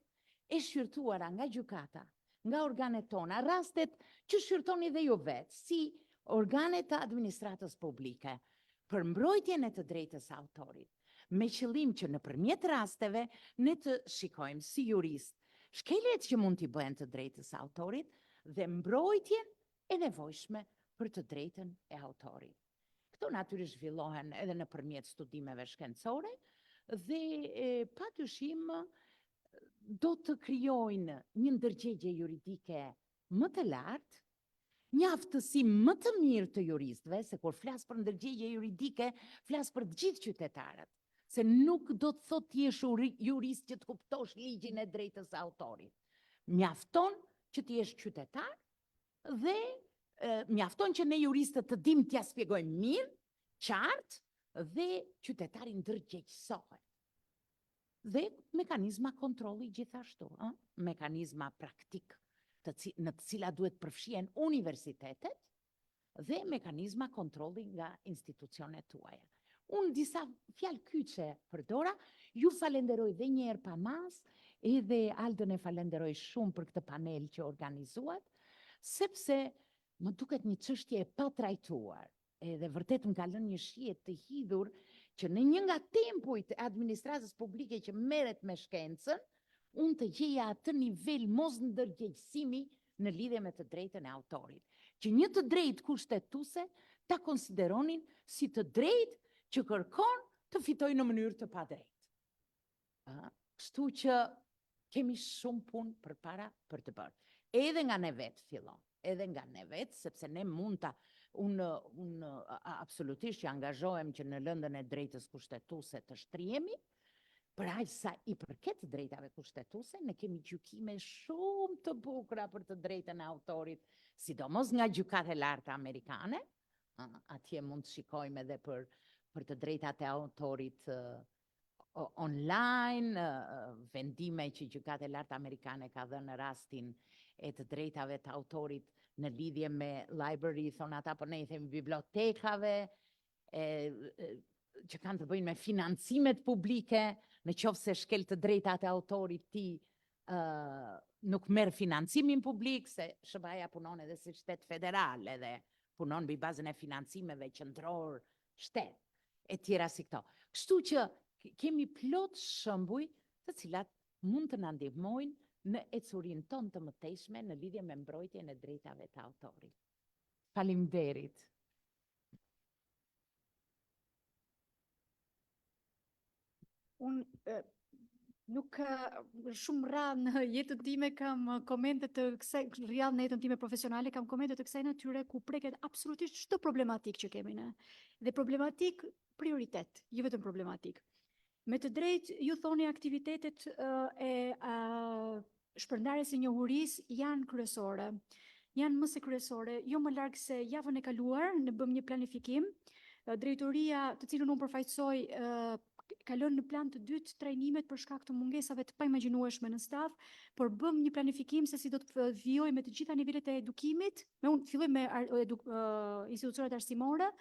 e shqyrtuara nga gjykata, nga organet tona, rastet që shqyrtoni dhe ju vetë, si organet të administratës publike, për mbrojtjen e të drejtës së autorit, me qëllim që nëpërmjet rasteve ne të shikojmë si jurist shkeljet që mund t'i bëhen të drejtës së autorit dhe mbrojtjen e nevojshme për të drejtën e autorit. Këto natyrisht zhvillohen edhe nëpërmjet studimeve shkencore dhe padyshim do të krijojnë një ndërgjegje juridike më të lartë, një aftësi më të mirë të juristëve, se kur flas për ndërgjegje juridike, flas për të gjithë qytetarët, se nuk do të thotë ti je jurist që të kuptosh ligjin e drejtës së autorit. Mjafton që ti je qytetar dhe mjafton që ne juristët të dim t'ja shpjegojmë mirë, qartë dhe qytetari ndërgjegjësohet. Dhe mekanizma kontrolli gjithashtu, mekanizma praktik në të cilat duhet përfshihen universitetet dhe mekanizma kontrolli nga institucionet tuaja. Unë disa fjalë kyçe përdora, ju falenderoj dhe një herë pa mas, edhe Aldën e falenderoj shumë për këtë panel që organizuat, sepse më duket një çështje e patrajtuar, edhe vërtet më ka lënë një shije të hidhur që në një nga tempujt e administratës publike që merret me shkencën, unë të gjeja atë nivel mos ndërgjegjësimi në lidhje me të drejtën e autorit. Që një të drejtë kushtetuese ta konsideronin si të drejtë që kërkon të fitojë në mënyrë të padrejtë. Kështu që kemi shumë punë përpara për të bërë. Edhe nga ne vetë fillon, edhe nga ne vetë, sepse ne mund ta unë absolutisht që angazhohem që në lëndën e drejtës kushtetuese të shtrihemi, për aq sa i përket drejtave kushtetuese, ne kemi gjykime shumë të bukura për të drejtën e autorit, sidomos nga gjykatë e larta amerikane, atje mund të shikojmë edhe për të drejtat e autorit online, vendime që gjykata e lartë amerikane ka dhënë në rastin e të drejtave të autorit në lidhje me library, thonë ata, por ne i themi bibliotekave, që kanë të bëjnë me financimet publike, në qoftë se shkel të drejtat e autorit ti nuk merr financimin publik, se SBA punon edhe si shtet federal, edhe punon mbi bazën e financimeve qendror shtet, e tjera si këto. Kështu që kemi plot shembuj të cilat mund të na ndihmojnë në ecurinë tonë të mëtejshme në lidhje me mbrojtjen e drejtave të autorit. Faleminderit. Unë nuk shumë rrallë në jetën time kam komente të kësaj, rrallë në jetën time profesionale kam komente të kësaj natyre ku preket absolutisht çdo problematik që kemi ne. Dhe problematik prioritet, jo vetëm problematik. Me të drejtë, ju thoni aktivitetet e shpërndarjes së njohurisë janë kryesore. Janë më se kryesore, jo më larg se javën e kaluar ne bëm një planifikim. Drejtoria, të cilën unë përfaqësoj, ka lënë në plan të dytë trajnimet për shkak të mungesave të paimagjinueshme në staf, por bëm një planifikim se si do të vijojmë me të gjitha nivelet e edukimit. Unë filloj me institucionet arsimore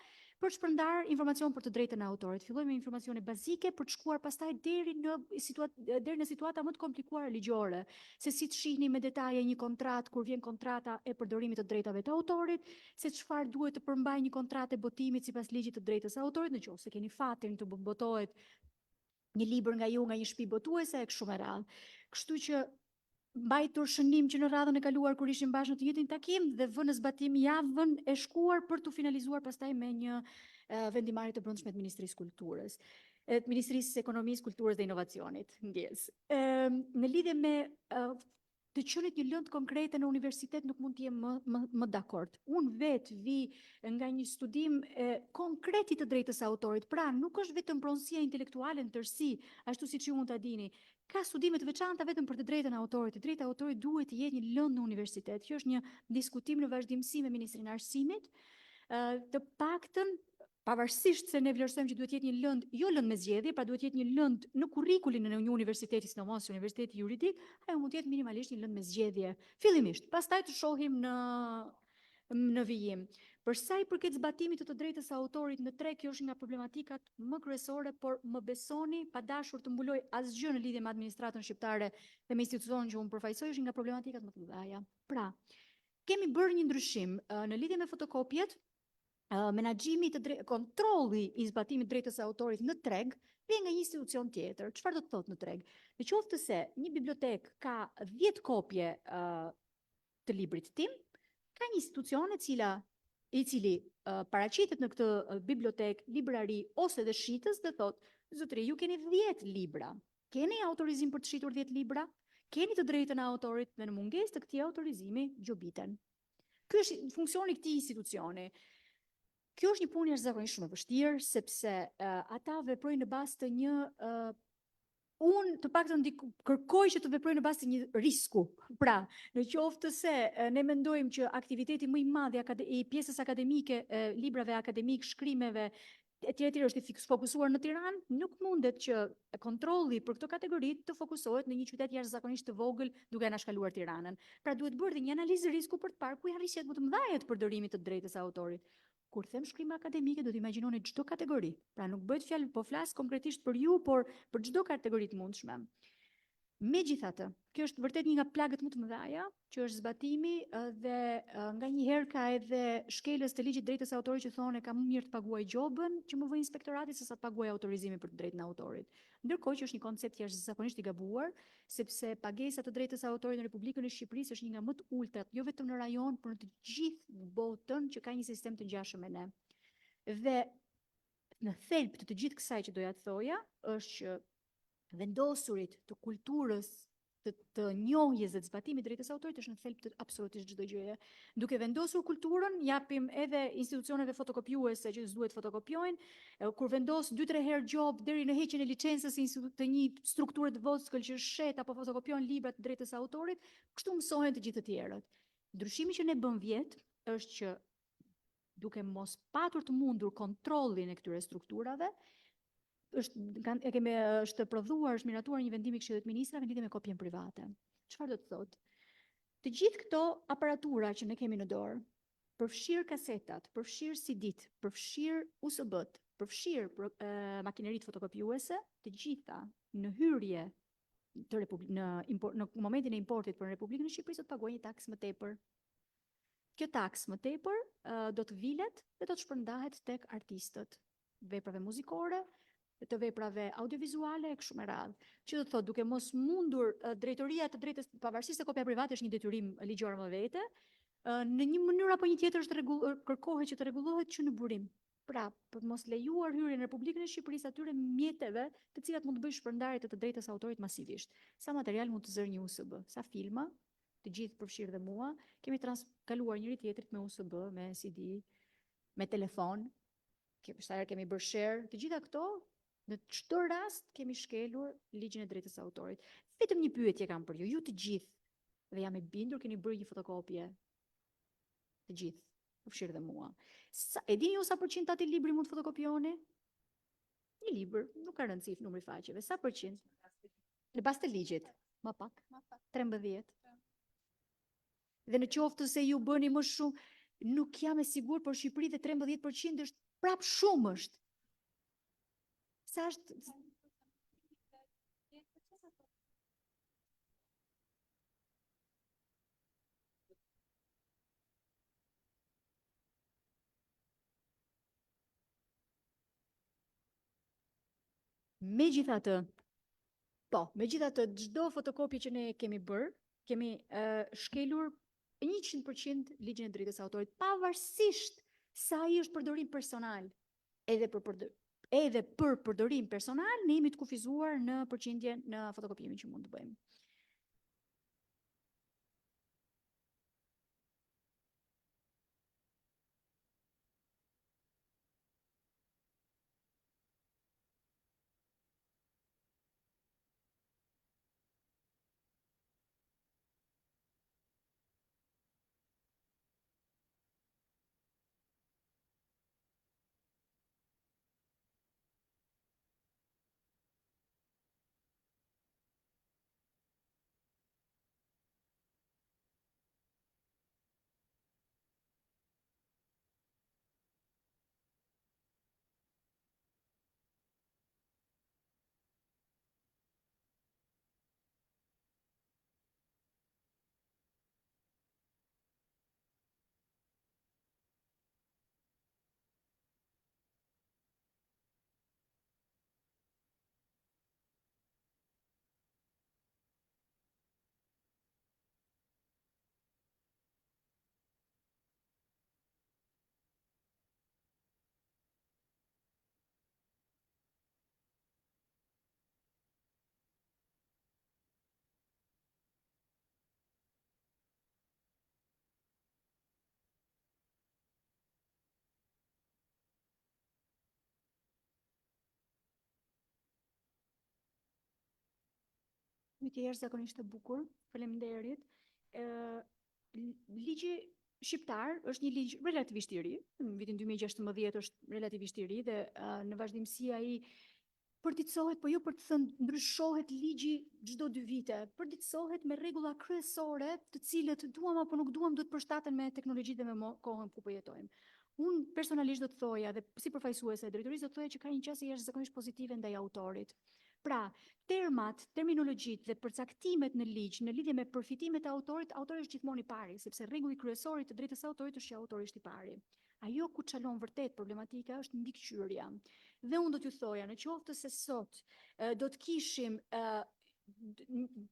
për të shpërndarë informacion për të drejtën e autorit. Filloj me informacione bazike për të shkuar pastaj deri në situata më të komplikuara ligjore, se si të shihni me detaje një kontratë kur vjen kontrata e përdorimit të drejtave të autorit, se çfarë duhet të përmbajë një kontratë e botimit sipas ligjit të drejtës së autorit, nëse keni fatin të botohet një libër nga ju, nga një shtëpi botuese e kështu me radhë. Kështu që mbajtur shënim që në radhën e kaluar kur ishim bashkë në të njëjtin takim dhe vënë në zbatim javën e shkuar për të finalizuar pastaj me një vendimarrje të brendshme të Ministrisë Kulturës, të Ministrisë Ekonomisë, Kulturës dhe Inovacionit, ndjes. Në lidhje me të qenit një lëndë konkrete në universitet nuk mund të jem më dakord. Unë vetë vi nga një studim konkret i të drejtës së autorit. Pra, nuk është vetëm pronësia intelektuale në tërësi, ashtu siç ju mund ta dini. Ka studime të veçanta vetëm për të drejtën e autorit. Të drejta e autorit duhet të jetë një lëndë në universitet. Kjo është një diskutim në vazhdimsi me Ministrinë e Arsimit. Të paktën pavarësisht se ne vlerësojmë që duhet jetë një lëndë, jo lëndë me zgjedhje, pra duhet jetë një lëndë në kurrikulin në një universiteti, sidomos universiteti juridik, ajo mund të jetë minimalisht një lëndë me zgjedhje. Fillimisht, pastaj të shohim në vijim. Për sa i përket zbatimit të drejtës së autorit në tre, kjo është nga problematikat më kryesore, por më besoni, pa dashur të mbuloj asgjë në lidhje me administratën shqiptare dhe me institucionin që unë përfaqësoj, është nga problematikat më të mëdha. Pra, kemi bërë një ndryshim në lidhje me fotokopjet. Menaxhimi kontrolli i zbatimit drejtës së autorit në treg vjen nga një institucion tjetër. Çfarë do të thotë në treg? Në qoftë se një bibliotek ka 10 kopje të librit tim, ka një institucion i cili paraqitet në këtë bibliotek, librari ose dhe shitës dhe thotë, zotëri, ju keni 10 libra. Keni autorizim për të shitur 10 libra? Keni të drejtën e autorit dhe në mungesë të këtij autorizimi gjobiten. Ky është funksioni i këtij institucioni. Kjo është një punë jashtëzakonisht shumë e vështirë, sepse ata veprojnë në bazë të një unë të paktën kërkoj që të veprojnë në bazë të një risku. Pra, në qoftë se ne mendojmë që aktiviteti më i madh i pjesës akademike, librave akademik, shkrimeve, etj është i fokusuar në Tiranë, nuk mundet që kontrolli për këtë kategori të fokusohet në një qytet jashtëzakonisht të vogël duke anashkaluar Tiranën. Pra duhet bërë dhe një analizë risku për të parë ku janë rrisjet më të mëdha të përdorimit të drejtës së autorit. Kur them shkrime akademike, do të imagjinoni çdo kategori. Pra nuk bëhet fjalë, po flas konkretisht për ju, por për çdo kategori të mundshme. Megjithatë, kjo është vërtet një nga plagët më të mëdha, që është zbatimi dhe nganjëherë ka edhe shkelës të ligjit drejtës së autorit që thonë ka më mirë të paguaj gjobën që më vë inspektorati se sa të paguaj autorizimin për të drejtën e autorit. Ndërkohë që është një koncept jashtëzakonisht i gabuar, sepse pagesa të drejtës së autorit në Republikën e Shqipërisë është një nga më të ultat, jo vetëm në rajon, por në të gjithë botën që ka një sistem të ngjashëm me ne. Dhe në thelb të gjithë kësaj që doja të thoja është që vendosurit të kulturës të njohjes dhe të zbatimit drejtës së autorit është në thelb të absolutisht çdo gjëje. Duke vendosur kulturën, japim edhe institucioneve fotokopjuese që s'duhet fotokopjojnë, kur vendos 2-3 herë gjop deri në heqjen e licencës të një strukture të vogël që shet apo fotokopjon libra të drejtës së autorit, kështu mësohen të gjithë të tjerët. Ndryshimi që ne bëm vjet është që duke mos patur të mundur kontrollin e këtyre strukturave, është prodhuar, është miratuar një vendim i Këshillit të Ministrave në lidhje me kopjen private. Çfarë do të thotë? Të gjithë këto aparatura që ne kemi në dorë, përfshir kasetat, përfshir CD-t, përfshir USB-t, përfshir makineritë fotokopjuese, të gjitha në hyrje në momentin e importit për Republikën e Shqipërisë do të paguajnë një taksë më tepër. Kjo taksë më tepër do të vilet dhe do të shpërndahet tek artistët, veprave muzikore, të veprave audiovizuale e kështu me radhë. Që do të thotë, duke mos mundur drejtoria të drejtës, pavarësisht se kopja private është një detyrim ligjor më vete, në një mënyrë apo një tjetër është kërkohet që të rregullohet që në burim. Pra, për mos lejuar hyrjen në Republikën e Shqipërisë atyre mjeteve, të cilat mund të bëjnë shpërndarje të drejtës së autorit masivisht. Sa material mund të zërë një USB, sa filma, të gjithë përfshirë dhe mua, kemi transkaluar njëri tjetrit me USB, me CD, me telefon, kemi bërë share, të gjitha këto. Në çdo rast kemi shkelur ligjin e drejtës së autorit. Vetëm një pyetje kam për ju të gjithë, dhe jam e bindur keni bërë një fotokopje. Të gjithë, përfshirë dhe mua. E dini ju sa përqind aty libri mund të fotokopjoni? Një libër, nuk ka rëndësi numri faqeve, sa përqind? Në bazë të ligjit, më pak, 13. Dhe në qoftë se ju bëni më shumë, nuk jam e sigurt, por Shqipëri dhe 13% është prap shumë është. Sa është megjithatë, çdo fotokopje që ne kemi bërë, kemi shkelur 100% ligjin e drejtës së autorit, pavarësisht sa ai është përdorim personal, edhe për përdorim personal, ne jemi të kufizuar në përqindje në fotokopimin që mund të bëjmë. Pyetje jashtëzakonisht e bukur. Faleminderit. Ligji shqiptar është një ligj relativisht i ri. Në vitin 2016 është relativisht i ri dhe në vazhdimsi ai përditësohet, po jo për të thënë ndryshohet ligji çdo 2 vite. Përditësohet me rregulla kryesore, të cilët duam apo nuk duam do të përshtaten me teknologjitë dhe me kohën ku po jetojmë. Unë personalisht do të thoja dhe si përfaqësuese e drejtorisë do të thoja që ka një qasje jashtëzakonisht pozitive ndaj autorit. Pra, terminologjitë dhe përcaktimet në ligj në lidhje me përfitimet e autorit, autori është gjithmonë i pari, sepse rregulli kryesor i të drejtës së autorit është që autori është i pari. Ajo ku çalon vërtet problematika është mbikëqyrja. Dhe unë do t'ju thoja, në qoftë se sot do të kishim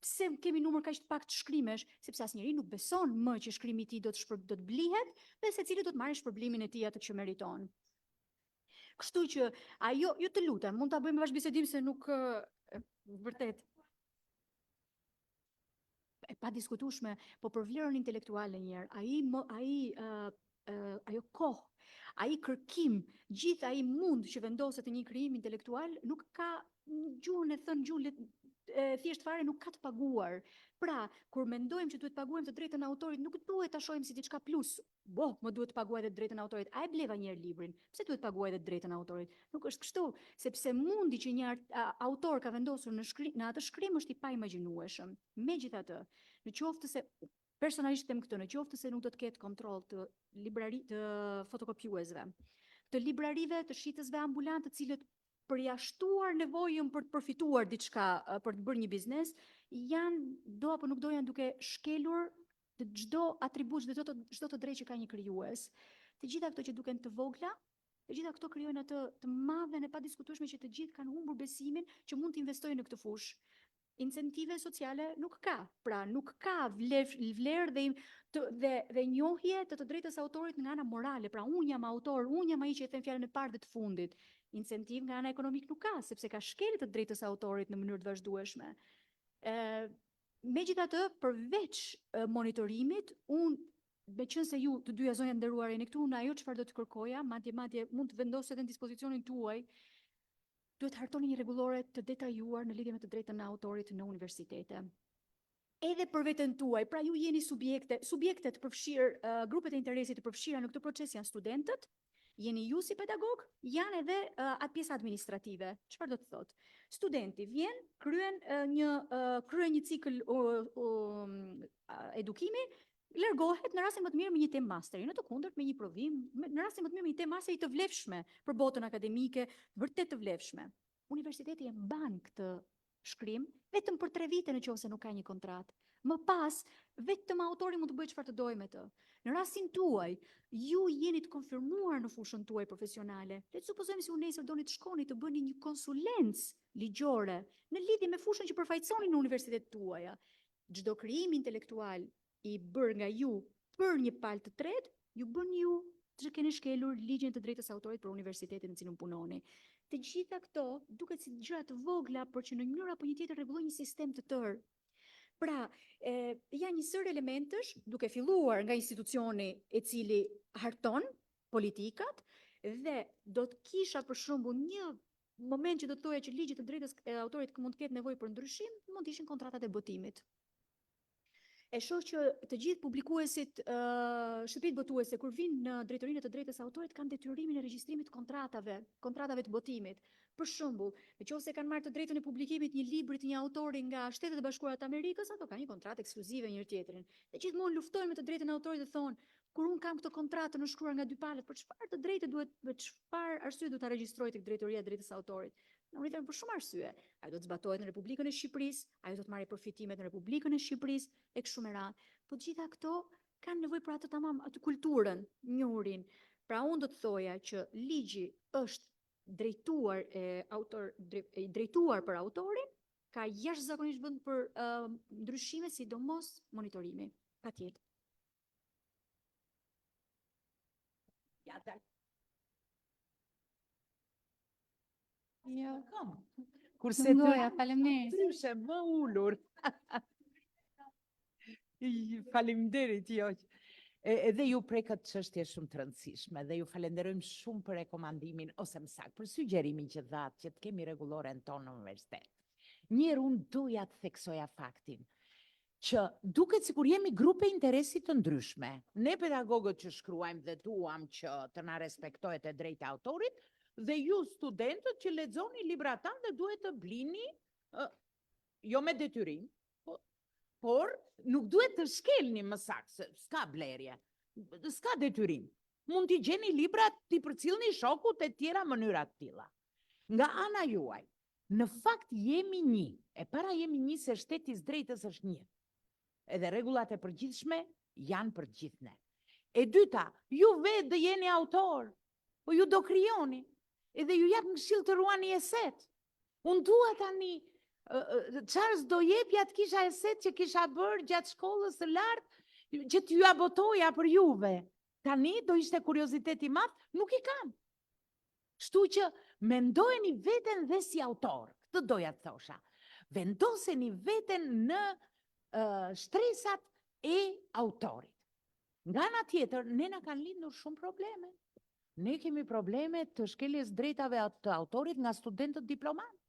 pse kemi numër kaq të pak të shkrimesh, sepse asnjëri nuk beson më që shkrimi i tij do të blihet dhe secili do të marrë shpërblimin e tij atë që meriton. Kështu që ajo, ju të lutem, mund ta bëjmë bashkëbisedim se nuk vërtet e pa diskutueshme, po për vlerën intelektuale një herë, ajo kohë, ai kërkim, gjithë ai mund që vendoset në një krijim intelektual nuk ka gjuhën e thënë gjuhën thjesht fare nuk ka të paguar. Pra, kur mendojmë që duhet të paguajmë të drejtën e autorit, nuk duhet ta shohim si diçka plus. Më duhet të paguaj edhe të drejtën e autorit. A e bleva një herë librin? Pse duhet të paguaj edhe të drejtën e autorit? Nuk është kështu, sepse mundi që një autor ka vendosur në atë shkrim është i paimagjinueshëm. Megjithatë, në qoftë se personalisht them këtë, në qoftë se nuk do të ketë kontroll të fotokopjuesve, të librarive, të shitësve ambulant, të cilët përjashtuar nevojën për të përfituar diçka, për të bërë një biznes, janë do apo nuk do janë duke shkelur çdo atribut, çdo të drejtë që ka një krijues. Të gjitha këto që duken të vogla, të gjitha këto krijojnë atë të madhen e padiskutueshme që të gjithë kanë humbur besimin që mund të investojnë në këtë fushë. Incentive sociale nuk ka, pra nuk ka vlerë dhe njohje të drejtës autorit nga ana morale. Pra unë jam autor, unë jam ai që e them fjalën e parë dhe të fundit. Incentiv nga ana ekonomik nuk ka, sepse ka shkelje të drejtës autorit në mënyrë të vazhdueshme. Megjithatë, përveç monitorimit, unë me qenë se ju të dyja zonja nderuar jeni këtu, unë ajo çfarë do të kërkoja, madje mund të vendos edhe në dispozicionin tuaj, duhet hartoni një rregullore të detajuar në lidhje me të drejtën e autorit në universitete. Edhe për veten tuaj, pra ju jeni subjektet përfshirë, grupet e interesit të përfshira në këtë proces janë studentët, jeni ju si pedagog, janë edhe atë pjesa administrative. Çfarë do të thotë? Studenti vjen, kryen një cikël edukimi, largohet në rastin më të mirë me një temë masteri, në të kundërt me një provim, në rastin më të mirë me një temë masteri të vlefshme për botën akademike, vërtet të vlefshme. Universiteti e mban këtë shkrim vetëm për 3 vite nëse nuk ka një kontratë. Më pas, vetëm autori mund të bëjë çfarë të dojë me të. Në rastin tuaj, ju jeni të konfirmuar në fushën tuaj profesionale. Le të supozojmë se u nesër doni të shkoni të bëni një konsulencë ligjore në lidhje me fushën që përfaqësoni në universitetin tuaj. Çdo krijim intelektual i bërë nga ju për një palë të tretë, ju bën ju që keni shkelur ligjin të drejtës autorit për universitetin në cilën punoni. Të gjitha këto duket si gjëra të vogla, por që në një mënyrë apo një tjetër rregullojnë një sistem të tërë. Pra, janë një sër elementësh, duke filluar nga institucioni i cili harton politikat dhe do të kisha për shembull një moment që do të thoya që ligji të drejtës e autorit mund të ketë nevojë për ndryshim, mund të ishin kontratat e botimit. E shoh që të gjithë publikuesit, shtëpitë botuese kur vinë në drejtorinë të drejtës autorit kanë detyrimin e regjistrimit të kontratave të botimit. Për shembull, nëse kanë marrë të drejtën e publikimit një libri të një autori nga Shtetet e Bashkuara të Amerikës, ato kanë një kontratë ekskluzive njëri tjetrin. Dhe gjithmonë luftojnë me të drejtën e autorit dhe thonë, kur un kam këtë kontratë të nënshkruar nga 2 palët, për çfarë të drejtë duhet, për çfarë arsye duhet ta regjistroj tek drejtoria e drejtës autorit? Në rritën për shumë arsye. Ajo do të zbatohet në Republikën e Shqipërisë, ajo do të marrë përfitimet në Republikën e Shqipërisë e kështu me radhë. Po të gjitha këto kanë nevojë për atë tamam, atë kulturën, njohurin. Pra unë do të thoja që ligji është drejtuar për autorin, ka jashtëzakonisht vend për ndryshime, sidomos monitorimi. Patjetër. Ja, Jo, Kurse të ngoja, faleminderit. Ndryshe më ulur. Faleminderit jo. Edhe ju prej këtë çështje shumë të rëndësishme dhe ju falenderojmë shumë për rekomandimin ose më saktë për sugjerimin që thatë që të kemi rregulloren tonë në universitet. Njëherë unë doja të theksoja faktin që duket sikur jemi grupe interesi të ndryshme. Ne pedagogët që shkruajmë dhe duam që të na respektohet e drejta e autorit, dhe ju studentët që lexoni librat tanë dhe duhet të blini, jo me detyrim, por nuk duhet të shkelni më saktë, se s'ka blerje, s'ka detyrim. Mund t'i gjeni librat, t'i përcjellni shokut e tjera mënyra të tilla. Nga ana juaj, në fakt jemi një, e para jemi një se shteti i drejtës është një. Edhe rregullat e përgjithshme janë për të gjithë ne. E dyta, ju vetë do jeni autor, po ju do krijoni, edhe ju jap këshill të ruani eset. Unë dua tani Charles do jepja të kisha eset që kisha bërë gjatë shkollës së lartë, që t'ju abotoja për juve. Tani do ishte kuriozitet i madh, nuk i kam. Kështu që mendojeni veten dhe si autor, këtë doja të thosha. Vendoseni veten në shtresat e autorit. Nga ana tjetër, ne na kanë lindur shumë probleme. Ne kemi probleme të shkeljes drejtave të autorit nga studentët diplomantë.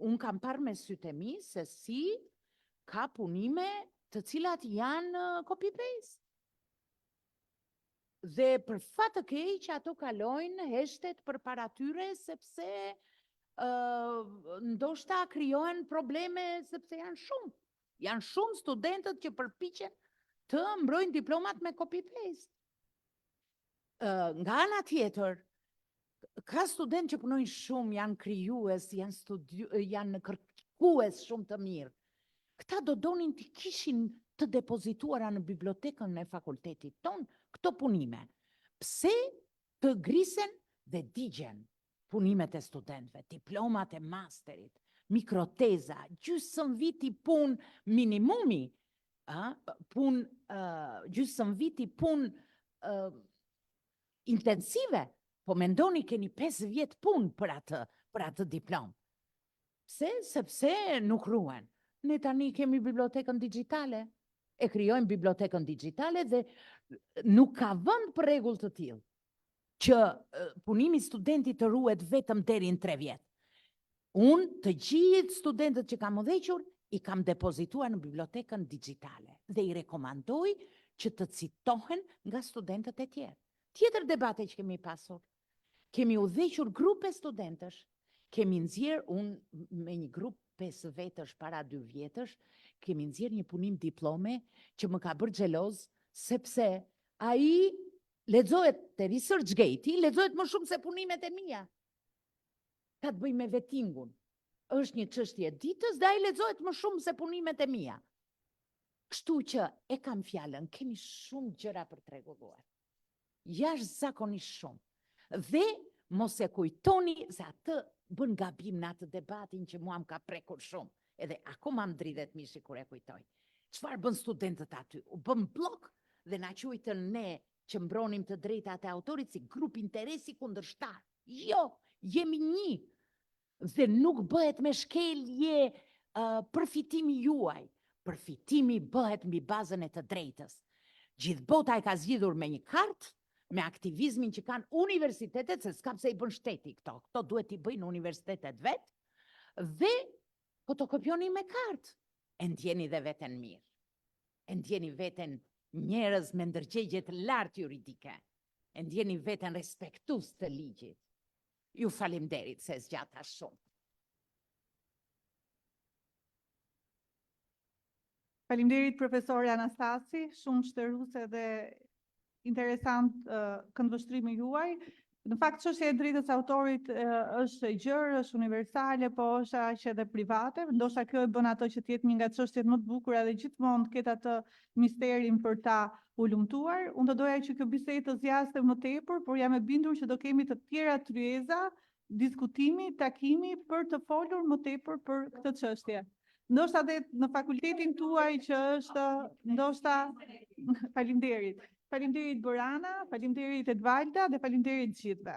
Unë kam parë me sytë e mi se si ka punime të cilat janë copy-paste. Dhe për fat të keq që ato kalojnë heshtet përpara tyre sepse ndoshta krijohen probleme sepse janë shumë. Janë shumë studentët që përpiqen të mbrojnë diplomat me copy-paste. Nga ana tjetër, ka student që punojnë shumë, janë krijues, janë kërkues shumë të mirë. Këta do donin të kishin të depozituara në bibliotekën e fakultetit ton këto punime. Pse të grisen dhe digjen punimet e studentëve, diplomat e masterit, mikroteza, gjysmë viti punë minimumi, gjysmë viti punë intensive, po mendoni keni 5 vjet punë për atë diplom. Pse? Sepse nuk ruhen. Ne tani kemi bibliotekën digjitale, e krijojmë bibliotekën digjitale dhe nuk ka vend për rregull të tillë që punimi i studentit të ruhet vetëm deri në 3 vjet. Unë të gjithë studentët që kam udhëhequr i kam depozituar në bibliotekën digjitale dhe i rekomandoj që të citohen nga studentët e tjerë. Tjetër debate që kemi pasur, kemi udhëhequr grupe studentësh, kemi nxjerr unë me një grup 5 vetësh para 2 vjetësh, kemi nxjerr një punim diplome që më ka bërë xheloz sepse ai lexohet te ResearchGate, lexohet më shumë se punimet e mia. Ka të bëjë me vettingun. Është një çështje e ditës dhe ai lexohet më shumë se punimet e mia. Kështu që e kam fjalën, kemi shumë gjëra për të rregulluar. Jashtëzakonisht shumë. Dhe mos e kujtoni se atë bën gabim në atë debatin që mua më ka prekur shumë. Edhe akoma më dridhet mishi kur e kujtoj. Çfarë bën studentët aty? U bën blok dhe na quajtën ne që mbronim të drejtat e autorit si grup interesi kundërshtar. Jo, jemi një. Dhe nuk bëhet me shkelje përfitimi juaj. Përfitimi bëhet mbi bazën e të drejtës. Gjithë bota e ka zgjidhur me një kartë, me aktivizmin që kanë universitetet, se s'ka pse i bën shteti këto. Këto duhet i bëjnë universitetet vetë, dhe fotokopjoni me kartë. E ndjeni dhe veten mirë. E ndjeni veten njerëz me ndërgjegje të lartë juridike. E ndjeni veten respektues të ligjit. Ju faleminderit se zgjata shumë. Faleminderit profesori Anastasi, shumë shëruese dhe interesant këndvështrimi juaj. Në fakt, çështja e drejtës autorit është e gjerë, është universale, po është aq edhe private. Ndoshta kjo e bën ato që të jetë një nga çështjet më të bukura dhe gjithmonë të ketë atë misterin për ta ulumtuar. Unë do doja që kjo bisedë të zgjaste më tepër, por jam e bindur që do kemi të tjera tryeza, diskutimi, takimi për të folur më tepër për këtë çështje. Ndoshta edhe në fakultetin tuaj që është ndoshta faleminderit. Faleminderit Borana, faleminderit Edvalda dhe faleminderit gjithëve.